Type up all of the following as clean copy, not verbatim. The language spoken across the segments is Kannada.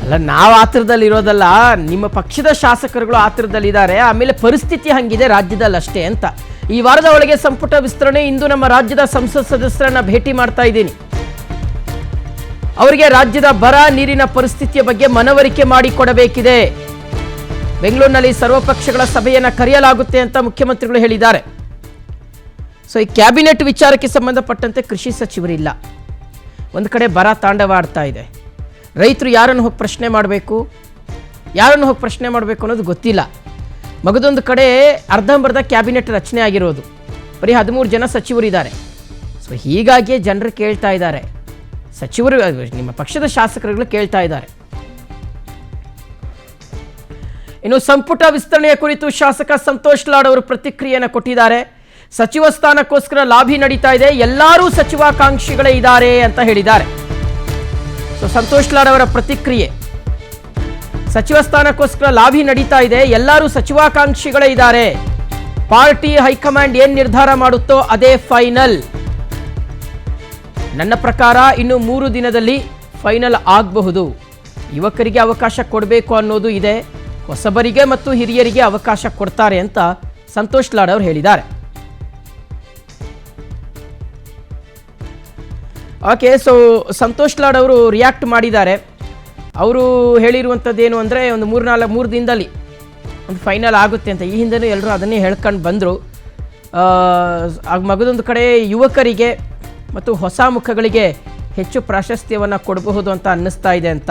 ಅಲ್ಲ, ನಾವು ಆತರದಲ್ಲಿ ಇರೋದಲ್ಲ, ನಿಮ್ಮ ಪಕ್ಷದ ಶಾಸಕರುಗಳು ಆತರದಲ್ಲಿದ್ದಾರೆ. ಆಮೇಲೆ ಪರಿಸ್ಥಿತಿ ಹಂಗಿದೆ ರಾಜ್ಯದಲ್ಲಿ ಅಷ್ಟೇ ಅಂತ. ಈ ವಾರದ ಒಳಗೆ ಸಂಪುಟ ವಿಸ್ತರಣೆ. ಇಂದು ನಮ್ಮ ರಾಜ್ಯದ ಸಂಸತ್ ಸದಸ್ಯರನ್ನ ಭೇಟಿ ಮಾಡ್ತಾ ಇದ್ದೀನಿ. ಅವರಿಗೆ ರಾಜ್ಯದ ಬರ ನೀರಿನ ಪರಿಸ್ಥಿತಿಯ ಬಗ್ಗೆ ಮನವರಿಕೆ ಮಾಡಿಕೊಡಬೇಕಿದೆ. ಬೆಂಗಳೂರಿನಲ್ಲಿ ಸರ್ವಪಕ್ಷಗಳ ಸಭೆಯನ್ನು ಕರೆಯಲಾಗುತ್ತೆ ಅಂತ ಮುಖ್ಯಮಂತ್ರಿಗಳು ಹೇಳಿದ್ದಾರೆ. ಸೊ ಈ ಕ್ಯಾಬಿನೆಟ್ ವಿಚಾರಕ್ಕೆ ಸಂಬಂಧಪಟ್ಟಂತೆ ಕೃಷಿ ಸಚಿವರಿಲ್ಲ. ಒಂದು ಕಡೆ ಬರ ತಾಂಡವಾಡ್ತಾ ಇದೆ. ರೈತರು ಯಾರನ್ನು ಹೋಗಿ ಪ್ರಶ್ನೆ ಮಾಡಬೇಕು, ಅನ್ನೋದು ಗೊತ್ತಿಲ್ಲ. ಮಗದೊಂದು ಕಡೆ ಅರ್ಧಂಬರ್ಧ ಕ್ಯಾಬಿನೆಟ್ ರಚನೆ ಆಗಿರೋದು, ಬರೀ 13 ಜನ ಸಚಿವರಿದ್ದಾರೆ. ಸೊ ಹೀಗಾಗಿ ಜನರು ಕೇಳ್ತಾ ಇದ್ದಾರೆ, ಸಚಿವರು ನಿಮ್ಮ ಪಕ್ಷದ ಶಾಸಕರುಗಳು ಕೇಳ್ತಾ ಇದ್ದಾರೆ. ಇನ್ನು ಸಂಪುಟ ವಿಸ್ತರಣೆಯ ಕುರಿತು ಶಾಸಕ ಸಂತೋಷ್ ಲಾಡ್ ಅವರು ಪ್ರತಿಕ್ರಿಯೆಯನ್ನು ಕೊಟ್ಟಿದ್ದಾರೆ. ಸಚಿವ ಸ್ಥಾನಕ್ಕೋಸ್ಕರ ಲಾಬಿ ನಡೀತಾ ಇದೆ, ಎಲ್ಲರೂ ಸಚಿವಾಕಾಂಕ್ಷಿಗಳೇ ಇದ್ದಾರೆ ಅಂತ ಹೇಳಿದ್ದಾರೆ. ಸೊ ಸಂತೋಷ್ ಲಾಡ್ ಅವರ ಪ್ರತಿಕ್ರಿಯೆ, ಸಚಿವ ಸ್ಥಾನಕ್ಕೋಸ್ಕರ ಲಾಬಿ ನಡೀತಾ ಇದೆ, ಎಲ್ಲರೂ ಸಚಿವಾಕಾಂಕ್ಷಿಗಳೇ ಇದ್ದಾರೆ. ಪಾರ್ಟಿ ಹೈಕಮಾಂಡ್ ಏನ್ ನಿರ್ಧಾರ ಮಾಡುತ್ತೋ ಅದೇ ಫೈನಲ್. ನನ್ನ ಪ್ರಕಾರ ಇನ್ನು 3 ದಿನದಲ್ಲಿ ಫೈನಲ್ ಆಗಬಹುದು. ಯುವಕರಿಗೆ ಅವಕಾಶ ಕೊಡಬೇಕು ಅನ್ನೋದು ಇದೆ, ಹೊಸಬರಿಗೆ ಮತ್ತು ಹಿರಿಯರಿಗೆ ಅವಕಾಶ ಕೊಡ್ತಾರೆ ಅಂತ ಸಂತೋಷ್ ಲಾಡ್ ಅವರು ಹೇಳಿದ್ದಾರೆ. ಓಕೆ, ಸೊ ಸಂತೋಷ್ ಲಾಡ್ ಅವರು ರಿಯಾಕ್ಟ್ ಮಾಡಿದ್ದಾರೆ. ಅವರು ಹೇಳಿರುವಂಥದ್ದೇನು ಅಂದರೆ, ಒಂದು 3 ದಿನದಲ್ಲಿ ಒಂದು ಫೈನಲ್ ಆಗುತ್ತೆ ಅಂತ. ಈ ಹಿಂದೆನೂ ಎಲ್ಲರೂ ಅದನ್ನೇ ಹೇಳ್ಕೊಂಡು ಬಂದರು. ಮಗದೊಂದು ಕಡೆ ಯುವಕರಿಗೆ ಮತ್ತು ಹೊಸ ಮುಖಗಳಿಗೆ ಹೆಚ್ಚು ಪ್ರಾಶಸ್ತ್ಯವನ್ನು ಕೊಡಬಹುದು ಅಂತ ಅನ್ನಿಸ್ತಾ ಇದೆ ಅಂತ.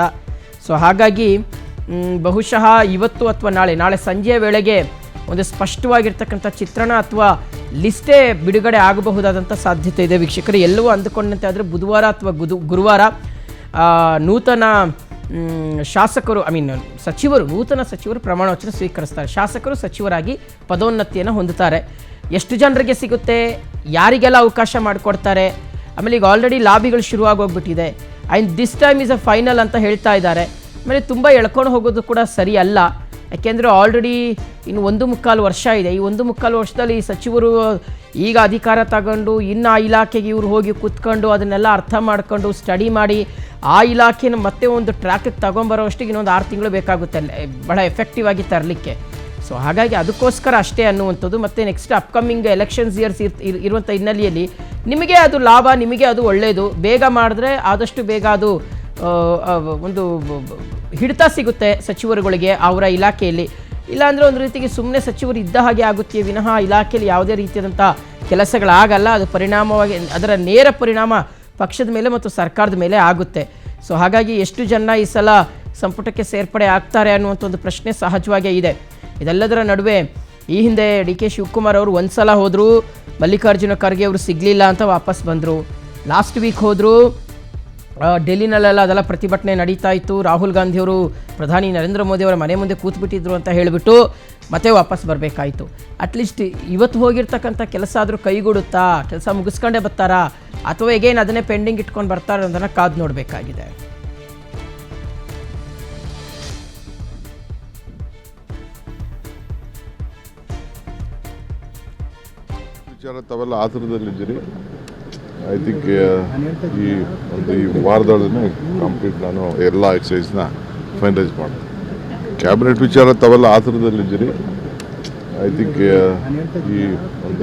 ಸೊ ಹಾಗಾಗಿ ಬಹುಶಃ ಇವತ್ತು ಅಥವಾ ನಾಳೆ ಸಂಜೆಯ ವೇಳೆಗೆ ಒಂದು ಸ್ಪಷ್ಟವಾಗಿರ್ತಕ್ಕಂಥ ಚಿತ್ರಣ ಅಥವಾ ಲಿಸ್ಟೇ ಬಿಡುಗಡೆ ಆಗಬಹುದಾದಂಥ ಸಾಧ್ಯತೆ ಇದೆ. ವೀಕ್ಷಕರು ಎಲ್ಲವೂ ಅಂದುಕೊಂಡಂತೆ ಆದರೆ ಬುಧವಾರ ಅಥವಾ ಗುರುವಾರ ನೂತನ ಶಾಸಕರು ನೂತನ ಸಚಿವರು ಪ್ರಮಾಣ ವಚನ ಸ್ವೀಕರಿಸ್ತಾರೆ. ಶಾಸಕರು ಸಚಿವರಾಗಿ ಪದೋನ್ನತಿಯನ್ನು ಹೊಂದುತ್ತಾರೆ. ಎಷ್ಟು ಜನರಿಗೆ ಸಿಗುತ್ತೆ, ಯಾರಿಗೆಲ್ಲ ಅವಕಾಶ ಮಾಡಿಕೊಡ್ತಾರೆ. ಆಮೇಲೆ ಈಗ ಆಲ್ರೆಡಿ ಲಾಬಿಗಳು ಶುರುವಾಗೋಗ್ಬಿಟ್ಟಿದೆ. And this time is a final ಅಂತ ಹೇಳ್ತಾ ಇದ್ದಾರೆ. ಆಮೇಲೆ ತುಂಬ ಎಳ್ಕೊಂಡು ಹೋಗೋದು ಕೂಡ ಸರಿ ಅಲ್ಲ. ಯಾಕೆಂದರೆ ಆಲ್ರೆಡಿ ಇನ್ನು 1.25 ವರ್ಷ ಇದೆ. ಈ 1.25 ವರ್ಷದಲ್ಲಿ ಈ ಸಚಿವರು ಈಗ ಅಧಿಕಾರ ತಗೊಂಡು ಇನ್ನು ಆ ಇಲಾಖೆಗೆ ಇವರು ಹೋಗಿ ಕೂತ್ಕೊಂಡು ಅದನ್ನೆಲ್ಲ ಅರ್ಥ ಮಾಡ್ಕೊಂಡು ಸ್ಟಡಿ ಮಾಡಿ ಆ ಇಲಾಖೆನ ಮತ್ತೆ ಒಂದು ಟ್ರ್ಯಾಕಿಗೆ ತಗೊಂಬರೋ ಅಷ್ಟಿಗೆ ಇನ್ನೊಂದು 6 ತಿಂಗಳು ಬೇಕಾಗುತ್ತೆ ಭಾಳ ಎಫೆಕ್ಟಿವ್ ಆಗಿ ತರಲಿಕ್ಕೆ. ಸೊ ಹಾಗಾಗಿ ಅದಕ್ಕೋಸ್ಕರ ಅಷ್ಟೇ ಅನ್ನುವಂಥದ್ದು. ಮತ್ತು ನೆಕ್ಸ್ಟ್ ಅಪ್ಕಮಿಂಗ್ ಎಲೆಕ್ಷನ್ಸ್ ಇಯರ್ಸ್ ಇರುವಂಥ ಹಿನ್ನೆಲೆಯಲ್ಲಿ ನಿಮಗೆ ಅದು ಲಾಭ, ನಿಮಗೆ ಅದು ಒಳ್ಳೆಯದು. ಬೇಗ ಮಾಡಿದ್ರೆ ಆದಷ್ಟು ಬೇಗ ಅದು ಒಂದು ಹಿಡಿತ ಸಿಗುತ್ತೆ ಸಚಿವರುಗಳಿಗೆ ಅವರ ಇಲಾಖೆಯಲ್ಲಿ. ಇಲ್ಲಾಂದರೆ ಒಂದು ರೀತಿಗೆ ಸುಮ್ಮನೆ ಸಚಿವರು ಇದ್ದ ಹಾಗೆ ಆಗುತ್ತೆ ವಿನಃ ಇಲಾಖೆಯಲ್ಲಿ ಯಾವುದೇ ರೀತಿಯಾದಂಥ ಕೆಲಸಗಳಾಗಲ್ಲ. ಅದು ಪರಿಣಾಮವಾಗಿ ಅದರ ನೇರ ಪರಿಣಾಮ ಪಕ್ಷದ ಮೇಲೆ ಮತ್ತು ಸರ್ಕಾರದ ಮೇಲೆ ಆಗುತ್ತೆ. ಸೊ ಹಾಗಾಗಿ ಎಷ್ಟು ಜನ ಈ ಸಲ ಸಂಪುಟಕ್ಕೆ ಸೇರ್ಪಡೆ ಆಗ್ತಾರೆ ಅನ್ನುವಂಥ ಒಂದು ಪ್ರಶ್ನೆ ಸಹಜವಾಗೇ ಇದೆ. ಇದೆಲ್ಲದರ ನಡುವೆ ಈ ಹಿಂದೆ DK ಶಿವಕುಮಾರ್ ಅವರು ಒಂದು ಸಲ ಹೋದರು, ಮಲ್ಲಿಕಾರ್ಜುನ ಖರ್ಗೆ ಅವರು ಸಿಗಲಿಲ್ಲ ಅಂತ ವಾಪಸ್ ಬಂದರು. ಲಾಸ್ಟ್ ವೀಕ್ ಹೋದರು, ಡೆಲ್ಲಿನಲ್ಲೆಲ್ಲ ಅದೆಲ್ಲ ಪ್ರತಿಭಟನೆ ನಡೀತಾ ಇತ್ತು. ರಾಹುಲ್ ಗಾಂಧಿಯವರು ಪ್ರಧಾನಿ ನರೇಂದ್ರ ಮೋದಿ ಅವರ ಮನೆ ಮುಂದೆ ಕೂತ್ಬಿಟ್ಟಿದ್ರು ಅಂತ ಹೇಳಿಬಿಟ್ಟು ಮತ್ತೆ ವಾಪಸ್ ಬರಬೇಕಾಯಿತು. ಅಟ್ಲೀಸ್ಟ್ ಇವತ್ತು ಹೋಗಿರ್ತಕ್ಕಂಥ ಕೆಲಸ ಆದರೂ ಕೈಗೂಡುತ್ತಾ, ಕೆಲಸ ಮುಗಿಸ್ಕೊಂಡೇ ಬರ್ತಾರಾ ಅಥವಾ ಎಗೇನ್ ಅದನ್ನೇ ಪೆಂಡಿಂಗ್ ಇಟ್ಕೊಂಡು ಬರ್ತಾರೆ ಅನ್ನೋದನ್ನು ಕಾದು ನೋಡಬೇಕಾಗಿದೆ. ವಿಚಾರ ತಾವೆಲ್ಲ ಆತುರದಲ್ಲಿದ್ದೀರಿ. ಐ ಥಿಂಕ್ ಈ ವಾರದೊಳಗೆ ಕಂಪ್ಲೀಟ್ ನಾನು ಎಲ್ಲ ಎಕ್ಸಸೈಸ್ನ ಫೈನಲೈಸ್ ಮಾಡ್ತೀನಿ. ಕ್ಯಾಬಿನೆಟ್ ವಿಚಾರ ತಾವೆಲ್ಲ ಆತುರದಲ್ಲಿದ್ದೀರಿ. ಐ ಥಿಂಕ್ ಈ ವಾರದ